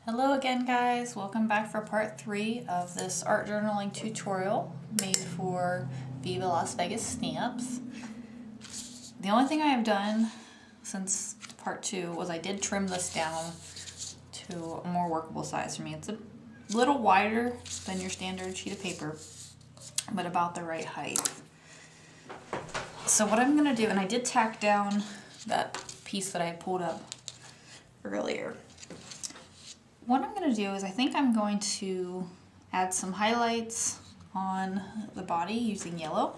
Hello again, guys. Welcome back for part 3 of this art journaling tutorial made for Viva Las VegaStamps. The only thing I have done since part 2 was I did trim this down to a more workable size for me. It's a little wider than your standard sheet of paper, but about the right height. So what I'm going to do, and I did tack down that piece that I pulled up earlier. What I'm going to do is I think I'm going to add some highlights on the body using yellow,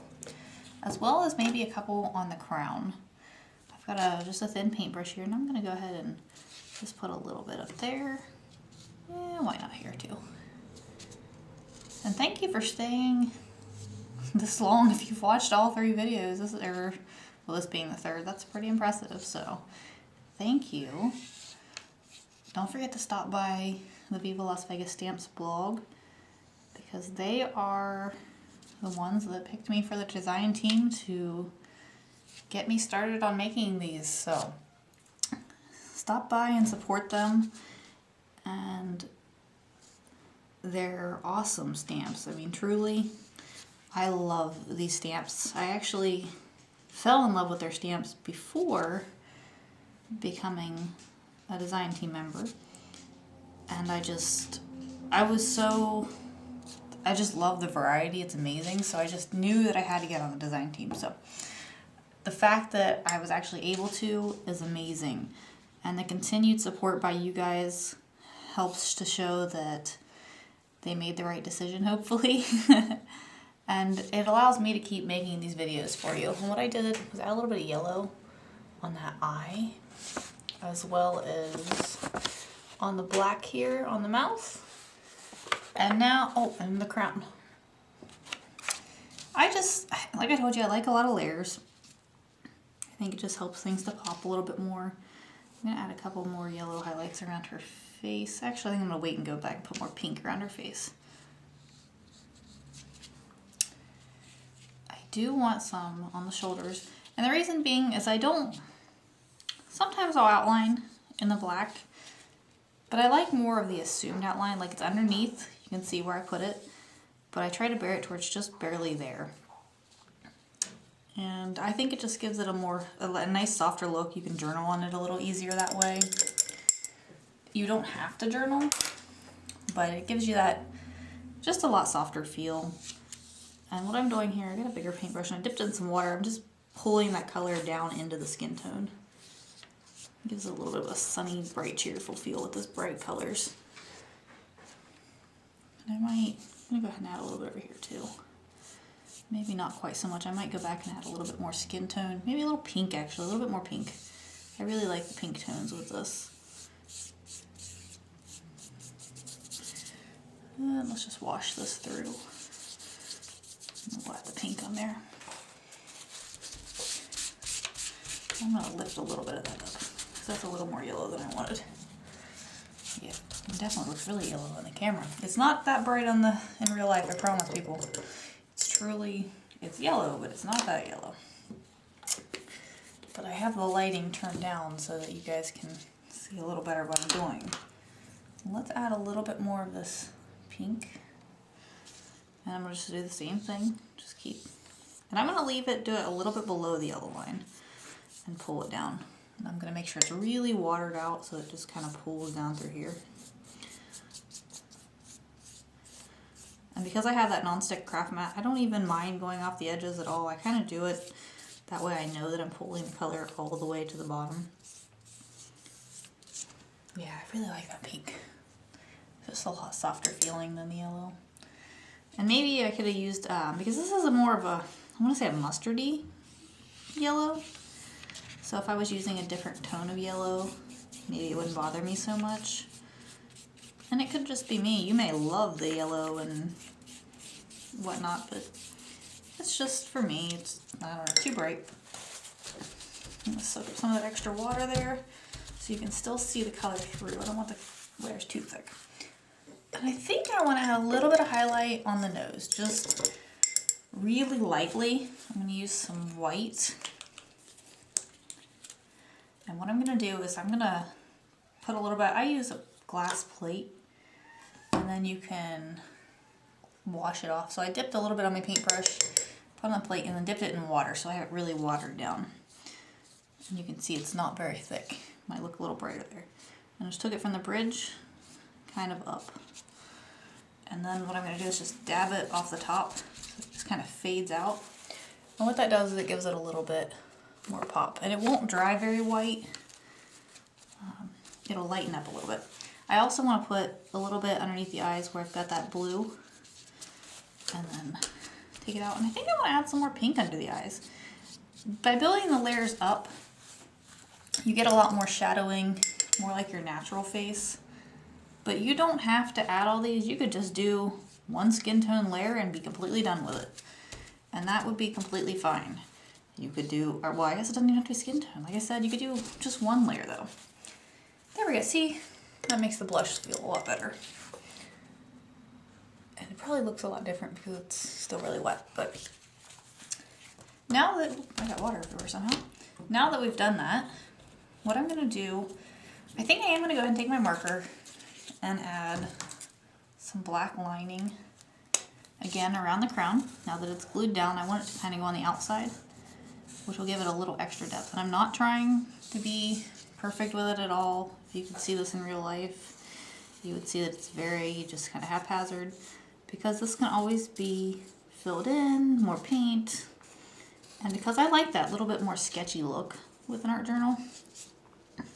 as well as maybe a couple on the crown. I've got just a thin paintbrush here, and I'm going to go ahead and just put a little bit up there. Why not here too? And thank you for staying this long. If you've watched all 3 videos, this being the 3rd, that's pretty impressive. So thank you. Don't forget to stop by the Viva Las VegaStamps blog, because they are the ones that picked me for the design team to get me started on making these. So stop by and support them, and they're awesome stamps. I mean, truly, I love these stamps. I actually fell in love with their stamps before becoming a design team member, and I just love the variety. It's amazing. So I just knew that I had to get on the design team. So the fact that I was actually able to is amazing, and the continued support by you guys helps to show that they made the right decision, hopefully. And it allows me to keep making these videos for you. And what I did was add a little bit of yellow on that eye, as well as on the black here on the mouth. And now, and the crown. Like I told you, I like a lot of layers. I think it just helps things to pop a little bit more. I'm gonna add a couple more yellow highlights around her face. Actually, I think I'm gonna wait and go back and put more pink around her face. I do want some on the shoulders. And the reason being is sometimes I'll outline in the black, but I like more of the assumed outline, like it's underneath. You can see where I put it, but I try to bear it towards just barely there. And I think it just gives it a nice softer look. You can journal on it a little easier that way. You don't have to journal, but it gives you that just a lot softer feel. And what I'm doing here, I got a bigger paintbrush and I dipped it in some water. I'm just pulling that color down into the skin tone. Gives it a little bit of a sunny, bright, cheerful feel with those bright colors. And I'm gonna go ahead and add a little bit over here too. Maybe not quite so much. I might go back and add a little bit more skin tone. Maybe a little pink, actually, a little bit more pink. I really like the pink tones with this. And let's just wash this through. We'll add the pink on there. I'm gonna lift a little bit of that up. That's a little more yellow than I wanted. Yeah, it definitely looks really yellow on the camera. It's not that bright in real life, I promise people. It's yellow, but it's not that yellow. But I have the lighting turned down so that you guys can see a little better what I'm doing. Let's add a little bit more of this pink. And I'm gonna just do the same thing. And I'm gonna do it a little bit below the yellow line and pull it down. And I'm going to make sure it's really watered out so it just kind of pulls down through here. And because I have that non-stick craft mat, I don't even mind going off the edges at all. I kind of do it that way. I know that I'm pulling the color all the way to the bottom. Yeah, I really like that pink. It's just a lot softer feeling than the yellow. And maybe I could have used, because this is more of a, I want to say a mustardy yellow. So if I was using a different tone of yellow, maybe it wouldn't bother me so much. And it could just be me. You may love the yellow and whatnot, but it's just, for me, it's, I don't know, too bright. I'm going to soak up some of that extra water there so you can still see the color through. I don't want the layers too thick. And I think I want to add a little bit of highlight on the nose, just really lightly. I'm going to use some white. And what I'm going to do is I'm going to put a little bit, I use a glass plate, and then you can wash it off. So I dipped a little bit on my paintbrush, put it on the plate, and then dipped it in water, so I have it really watered down. And you can see it's not very thick. Might look a little brighter there. And I just took it from the bridge, kind of up. And then what I'm going to do is just dab it off the top, so it just kind of fades out. And what that does is it gives it a little bit more pop. And it won't dry very white. It'll lighten up a little bit. I also want to put a little bit underneath the eyes where I've got that blue. And then take it out. And I think I want to add some more pink under the eyes. By building the layers up, you get a lot more shadowing, more like your natural face. But you don't have to add all these. You could just do one skin tone layer and be completely done with it. And that would be completely fine. You could do, or well, I guess it doesn't even have to be skin tone. Like I said, you could do just one layer though. There we go. See, that makes the blush feel a lot better. And it probably looks a lot different because it's still really wet. But now that, I got water everywhere somehow. Now that we've done that, what I'm going to do, I think I am going to go ahead and take my marker and add some black lining again around the crown. Now that it's glued down, I want it to kind of go on the outside, which will give it a little extra depth. And I'm not trying to be perfect with it at all. If you could see this in real life, you would see that it's very just kind of haphazard, because this can always be filled in, more paint. And because I like that little bit more sketchy look with an art journal,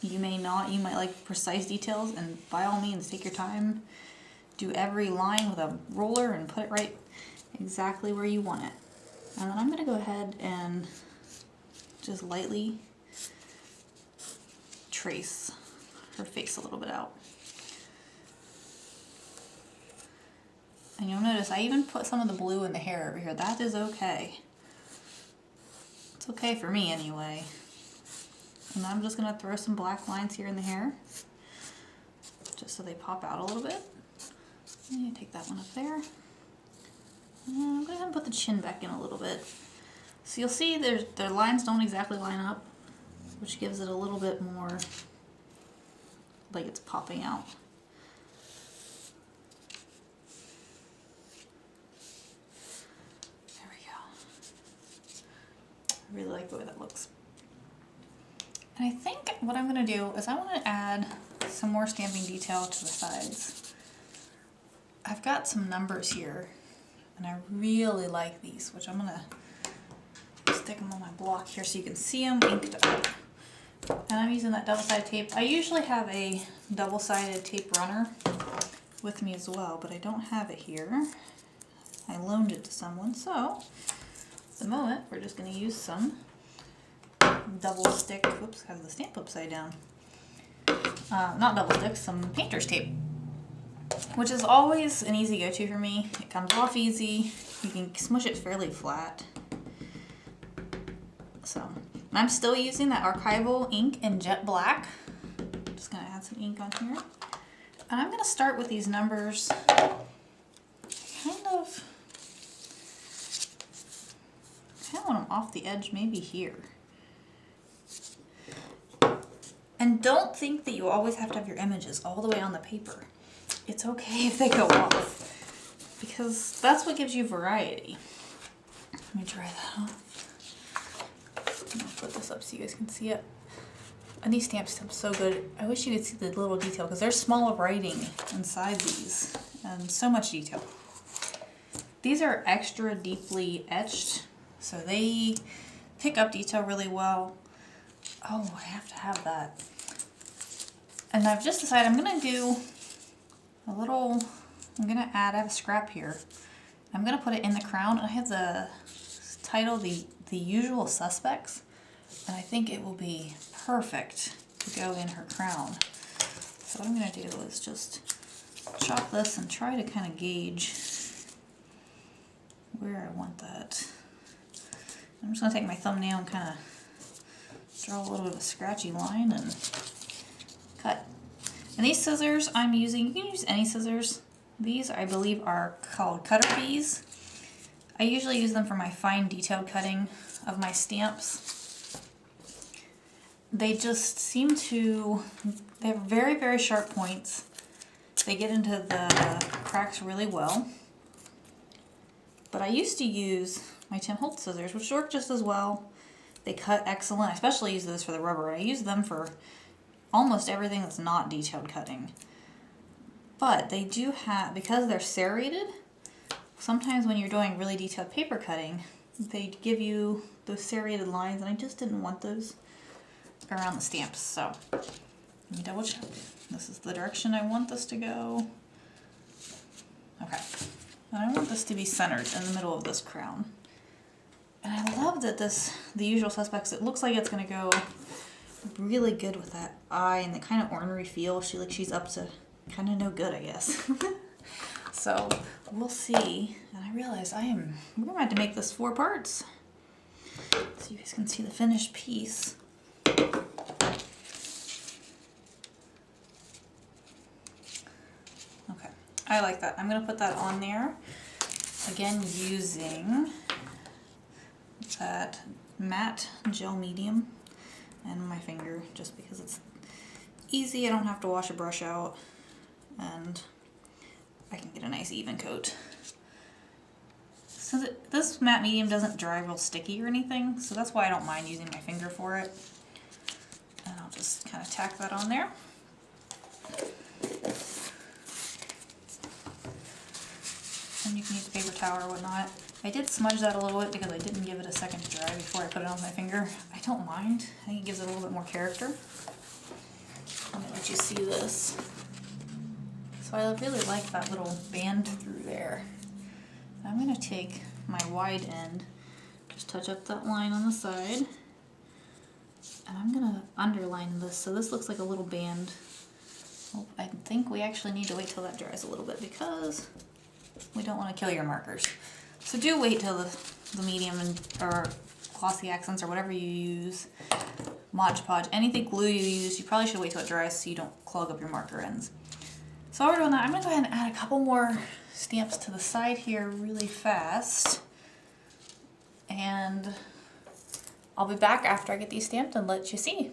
you may not, you might like precise details, and by all means take your time, do every line with a roller and put it right exactly where you want it. And then I'm going to go ahead and just lightly trace her face a little bit out. And you'll notice I even put some of the blue in the hair over here. That is okay. It's okay for me anyway. And I'm just going to throw some black lines here in the hair, just so they pop out a little bit. And you take that one up there. And I'm going to go ahead and put the chin back in a little bit. So you'll see their lines don't exactly line up, which gives it a little bit more like it's popping out. There we go. I really like the way that looks. And I think what I'm going to do is I want to add some more stamping detail to the sides. I've got some numbers here, and I really like these, which I'm going to stick them on my block here so you can see them inked up. And I'm using that double-sided tape. I usually have a double-sided tape runner with me as well, but I don't have it here. I loaned it to someone, so at the moment we're just going to use some double stick, whoops, have the stamp upside down. Not double stick, some painter's tape, which is always an easy go-to for me. It comes off easy. You can smush it fairly flat. So I'm still using that archival ink in jet black. Just gonna add some ink on here. And I'm gonna start with these numbers kind of want them off the edge, maybe here. And don't think that you always have to have your images all the way on the paper. It's okay if they go off, because that's what gives you variety. Let me dry that off. I'm gonna put this up so you guys can see it. And these stamps are so good. I wish you could see the little detail, because there's small writing inside these and so much detail. These are extra deeply etched, so they pick up detail really well. Oh, I have to have that. And I've just decided I'm gonna do a little, I have a scrap here. I'm gonna put it in the crown, and I have the title, The Usual Suspects, and I think it will be perfect to go in her crown. So what I'm gonna do is just chop this and try to kind of gauge where I want that. I'm just gonna take my thumbnail and kind of draw a little bit of a scratchy line and cut. And these scissors I'm using, you can use any scissors. These I believe are called cutter bees. I usually use them for my fine detailed cutting of my stamps. They just seem to, they have very, very sharp points, They get into the cracks really well. But I used to use my Tim Holtz scissors, which work just as well. They cut excellent. I especially use those for the rubber. I use them for almost everything that's not detailed cutting. But they do have, because they're serrated, sometimes when you're doing really detailed paper cutting, they give you those serrated lines, and I just didn't want those around the stamps. So let me double check. This is the direction I want this to go. Okay. And I want this to be centered in the middle of this crown. And I love that The Usual Suspects, it looks like it's gonna go really good with that eye and the kind of ornery feel. She's up to kind of no good, I guess. So we'll see. And I realize we're gonna have to make this 4 parts, so you guys can see the finished piece. Okay, I like that. I'm gonna put that on there. Again, using that matte gel medium and my finger, just because it's easy. I don't have to wash a brush out, and I can get a nice even coat. So this matte medium doesn't dry real sticky or anything, so that's why I don't mind using my finger for it. And I'll just kind of tack that on there. And you can use a paper towel or whatnot. I did smudge that a little bit because I didn't give it a second to dry before I put it on my finger. I don't mind. I think it gives it a little bit more character. Let me let you see this. So I really like that little band through there. I'm going to take my wide end, just touch up that line on the side, and I'm going to underline this so this looks like a little band. Well, I think we actually need to wait till that dries a little bit because we don't want to kill your markers. So do wait till the medium or glossy accents or whatever you use, Mod Podge, anything glue you use, you probably should wait till it dries so you don't clog up your marker ends. So while we're doing that, I'm going to go ahead and add a couple more stamps to the side here really fast. And I'll be back after I get these stamped and let you see.